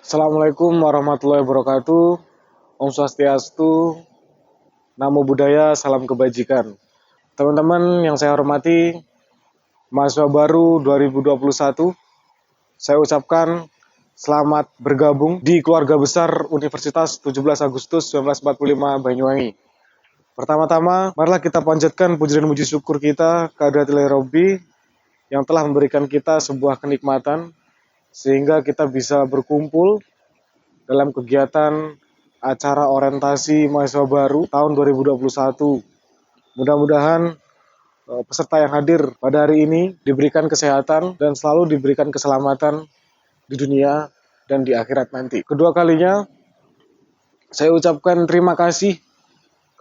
Assalamualaikum warahmatullahi wabarakatuh. Om Swastiastu, Namo Buddhaya, salam kebajikan. Teman-teman yang saya hormati, mahasiswa baru 2021, saya ucapkan selamat bergabung di keluarga besar Universitas 17 Agustus 1945 Banyuwangi. Pertama-tama, marilah kita panjatkan puji dan puji syukur kita kehadirat Ilahi Robbi yang telah memberikan kita sebuah kenikmatan sehingga kita bisa berkumpul dalam kegiatan acara orientasi mahasiswa baru tahun 2021. Mudah-mudahan peserta yang hadir pada hari ini diberikan kesehatan dan selalu diberikan keselamatan di dunia dan di akhirat nanti. Kedua kalinya, saya ucapkan terima kasih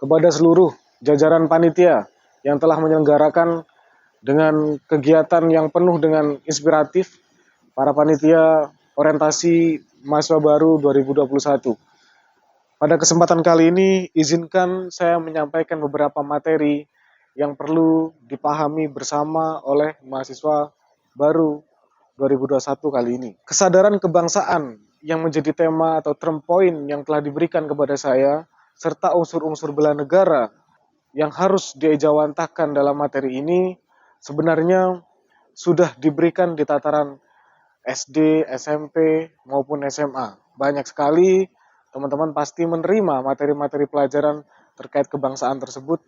kepada seluruh jajaran panitia yang telah menyelenggarakan dengan kegiatan yang penuh dengan inspiratif para panitia orientasi mahasiswa baru 2021. Pada kesempatan kali ini, izinkan saya menyampaikan beberapa materi yang perlu dipahami bersama oleh mahasiswa baru 2021 kali ini. Kesadaran kebangsaan yang menjadi tema atau term point yang telah diberikan kepada saya, serta unsur-unsur bela negara yang harus diejawantahkan dalam materi ini, sebenarnya sudah diberikan di tataran SD, SMP, maupun SMA. Banyak sekali teman-teman pasti menerima materi-materi pelajaran terkait kebangsaan tersebut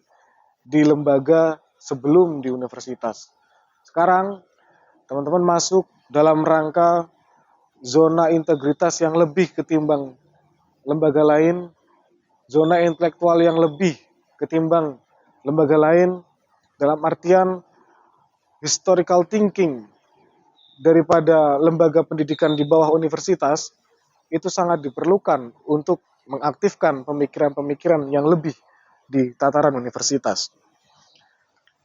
di lembaga sebelum di universitas. Sekarang, teman-teman masuk dalam rangka zona integritas yang lebih ketimbang lembaga lain, zona intelektual yang lebih ketimbang lembaga lain, dalam artian historical thinking daripada lembaga pendidikan di bawah universitas, itu sangat diperlukan untuk mengaktifkan pemikiran-pemikiran yang lebih di tataran universitas.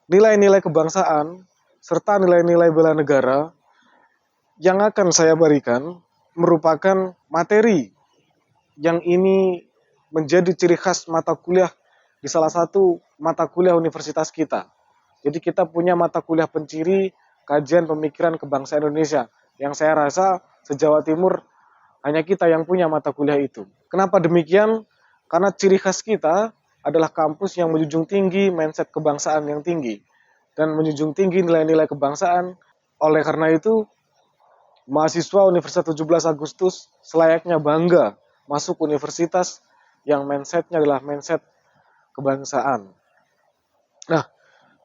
Nilai-nilai kebangsaan serta nilai-nilai bela negara yang akan saya berikan merupakan materi yang ini menjadi ciri khas mata kuliah di salah satu mata kuliah universitas kita. Jadi kita punya mata kuliah penciri kajian pemikiran kebangsaan Indonesia yang saya rasa se-Jawa Timur hanya kita yang punya mata kuliah itu. Kenapa demikian? Karena ciri khas kita adalah kampus yang menjunjung tinggi mindset kebangsaan yang tinggi dan menjunjung tinggi nilai-nilai kebangsaan. Oleh karena itu, mahasiswa Universitas 17 Agustus selayaknya bangga masuk universitas yang mindsetnya adalah mindset kebangsaan. Nah,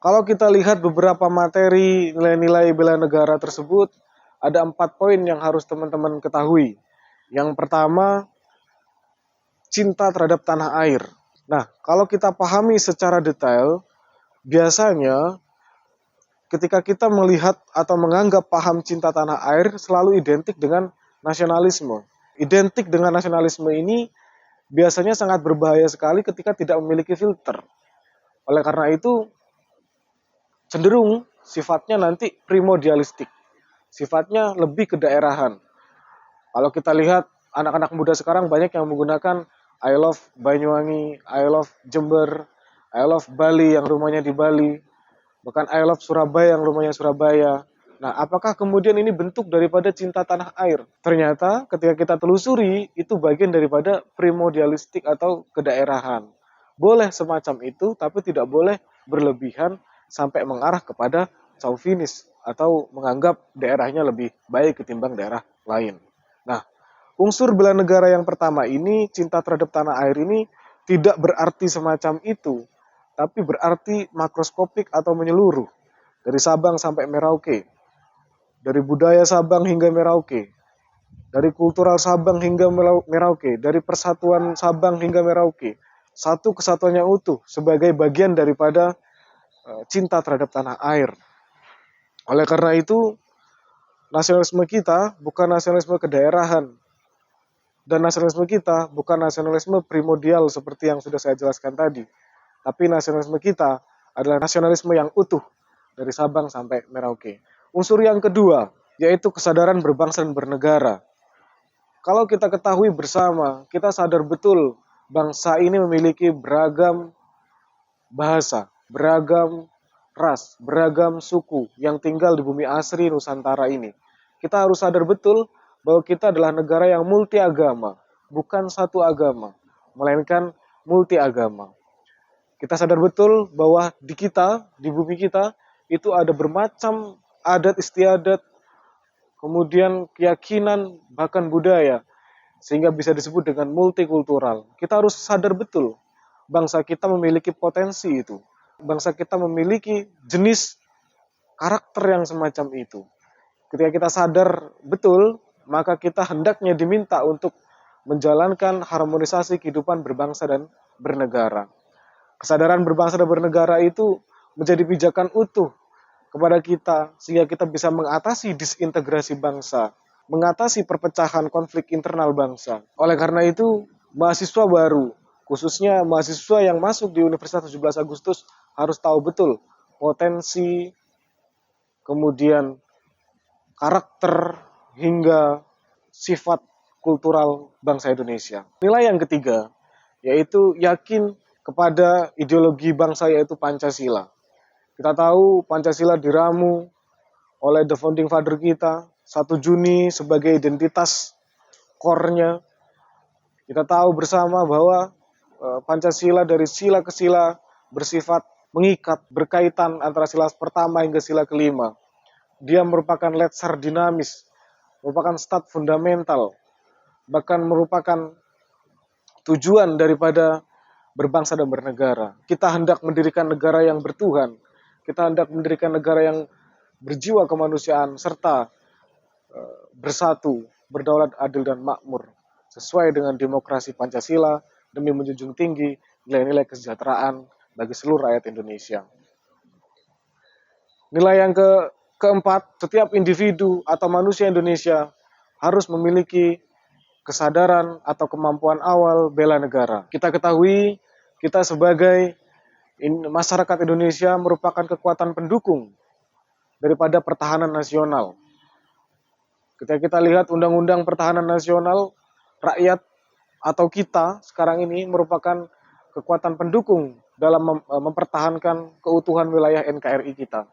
kalau kita lihat beberapa materi nilai-nilai bela negara tersebut, ada 4 poin yang harus teman-teman ketahui. Yang pertama, cinta terhadap tanah air. Nah, kalau kita pahami secara detail, biasanya ketika kita melihat atau menganggap paham cinta tanah air selalu identik dengan nasionalisme. Identik dengan nasionalisme ini biasanya sangat berbahaya sekali ketika tidak memiliki filter. Oleh karena itu, cenderung sifatnya nanti primordialistik. Sifatnya lebih kedaerahan. Kalau kita lihat anak-anak muda sekarang banyak yang menggunakan I love Banyuwangi, I love Jember, I love Bali yang rumahnya di Bali, bahkan I love Surabaya yang rumahnya Surabaya. Nah, apakah kemudian ini bentuk daripada cinta tanah air? Ternyata ketika kita telusuri, itu bagian daripada primordialistik atau kedaerahan. Boleh semacam itu, tapi tidak boleh berlebihan sampai mengarah kepada chauvinis atau menganggap daerahnya lebih baik ketimbang daerah lain. Nah, unsur bela negara yang pertama ini, cinta terhadap tanah air ini tidak berarti semacam itu, tapi berarti makroskopik atau menyeluruh. Dari Sabang sampai Merauke, dari budaya Sabang hingga Merauke, dari kultural Sabang hingga Merauke, dari persatuan Sabang hingga Merauke. Satu kesatuannya utuh sebagai bagian daripada cinta terhadap tanah air. Oleh karena itu, nasionalisme kita bukan nasionalisme kedaerahan. Dan nasionalisme kita bukan nasionalisme primordial seperti yang sudah saya jelaskan tadi. Tapi nasionalisme kita adalah nasionalisme yang utuh dari Sabang sampai Merauke. Unsur yang kedua, yaitu kesadaran berbangsa dan bernegara. Kalau kita ketahui bersama, kita sadar betul bangsa ini memiliki beragam bahasa, beragam ras, beragam suku yang tinggal di bumi asri Nusantara ini. Kita harus sadar betul bahwa kita adalah negara yang multi agama, bukan satu agama, melainkan multi agama. Kita sadar betul bahwa di bumi kita, itu ada bermacam adat istiadat, kemudian keyakinan, bahkan budaya, sehingga bisa disebut dengan multikultural. Kita harus sadar betul, bangsa kita memiliki potensi itu. Bangsa kita memiliki jenis karakter yang semacam itu. Ketika kita sadar betul, maka kita hendaknya diminta untuk menjalankan harmonisasi kehidupan berbangsa dan bernegara. Kesadaran berbangsa dan bernegara itu menjadi pijakan utuh kepada kita, sehingga kita bisa mengatasi disintegrasi bangsa, mengatasi perpecahan konflik internal bangsa. Oleh karena itu, mahasiswa baru, khususnya mahasiswa yang masuk di Universitas 17 Agustus, harus tahu betul potensi, kemudian karakter, hingga sifat kultural bangsa Indonesia. Nilai yang ketiga, yaitu yakin kepada ideologi bangsa, yaitu Pancasila. Kita tahu Pancasila diramu oleh the founding father kita, 1 Juni sebagai identitas core-nya. Kita tahu bersama bahwa Pancasila dari sila ke sila bersifat mengikat, berkaitan antara sila pertama hingga sila kelima. Dia merupakan letsar dinamis, merupakan stat fundamental, bahkan merupakan tujuan daripada berbangsa dan bernegara. Kita hendak mendirikan negara yang bertuhan, kita hendak mendirikan negara yang berjiwa kemanusiaan, serta bersatu, berdaulat, adil, dan makmur, sesuai dengan demokrasi Pancasila, demi menjunjung tinggi nilai-nilai kesejahteraan bagi seluruh rakyat Indonesia. Nilai yang keempat, setiap individu atau manusia Indonesia harus memiliki kesadaran atau kemampuan awal bela negara. Kita ketahui, kita sebagai masyarakat Indonesia merupakan kekuatan pendukung daripada pertahanan nasional. Ketika kita lihat Undang-Undang Pertahanan Nasional, rakyat atau kita sekarang ini merupakan kekuatan pendukung dalam mempertahankan keutuhan wilayah NKRI kita.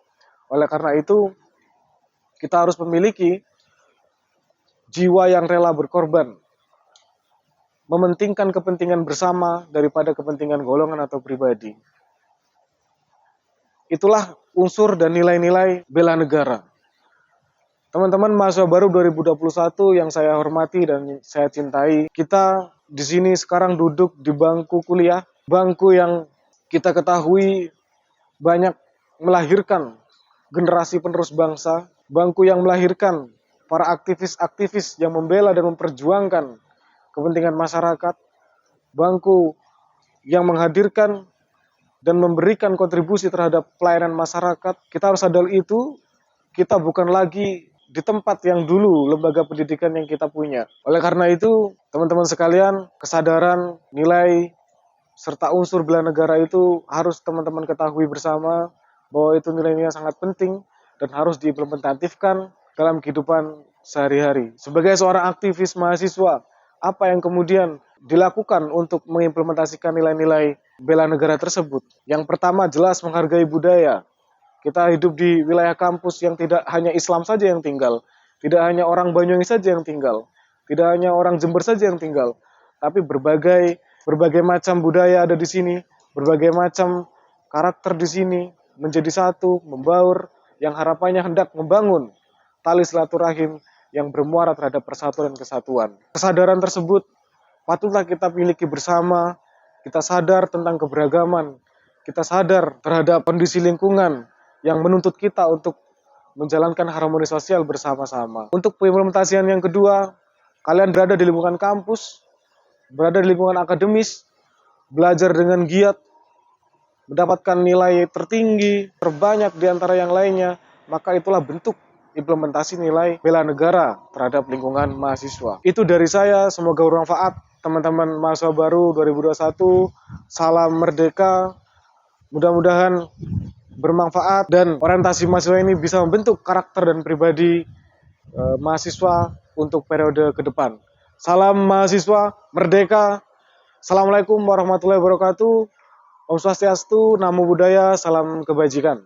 Oleh karena itu, kita harus memiliki jiwa yang rela berkorban, mementingkan kepentingan bersama daripada kepentingan golongan atau pribadi. Itulah unsur dan nilai-nilai bela negara. Teman-teman mahasiswa baru 2021 yang saya hormati dan saya cintai, kita di sini sekarang duduk di bangku kuliah, bangku yang kita ketahui banyak melahirkan generasi penerus bangsa, bangku yang melahirkan para aktivis-aktivis yang membela dan memperjuangkan kepentingan masyarakat, bangku yang menghadirkan dan memberikan kontribusi terhadap pelayanan masyarakat. Kita harus sadar itu, kita bukan lagi di tempat yang dulu lembaga pendidikan yang kita punya. Oleh karena itu, teman-teman sekalian, kesadaran, nilai, serta unsur bela negara itu harus teman-teman ketahui bersama, bahwa itu nilai-nilai sangat penting dan harus diimplementatifkan dalam kehidupan sehari-hari. Sebagai seorang aktivis mahasiswa, apa yang kemudian dilakukan untuk mengimplementasikan nilai-nilai bela negara tersebut? Yang pertama, jelas menghargai budaya. Kita hidup di wilayah kampus yang tidak hanya Islam saja yang tinggal, tidak hanya orang Banyuwangi saja yang tinggal, tidak hanya orang Jember saja yang tinggal, tapi berbagai macam budaya ada di sini, berbagai macam karakter di sini, menjadi satu, membaur, yang harapannya hendak membangun tali silaturahim yang bermuara terhadap persatuan dan kesatuan. Kesadaran tersebut patutlah kita miliki bersama, kita sadar tentang keberagaman, kita sadar terhadap kondisi lingkungan yang menuntut kita untuk menjalankan harmoni sosial bersama-sama. Untuk pengimplementasian yang kedua, kalian berada di lingkungan kampus, berada di lingkungan akademis, belajar dengan giat, mendapatkan nilai tertinggi, terbanyak di antara yang lainnya, maka itulah bentuk implementasi nilai bela negara terhadap lingkungan mahasiswa. Itu dari saya, semoga bermanfaat. Teman-teman mahasiswa baru 2021, salam merdeka, mudah-mudahan bermanfaat dan orientasi mahasiswa ini bisa membentuk karakter dan pribadi mahasiswa untuk periode ke depan. Salam mahasiswa merdeka. Assalamualaikum warahmatullahi wabarakatuh. Om Swastiastu, Namo Buddhaya, salam kebajikan.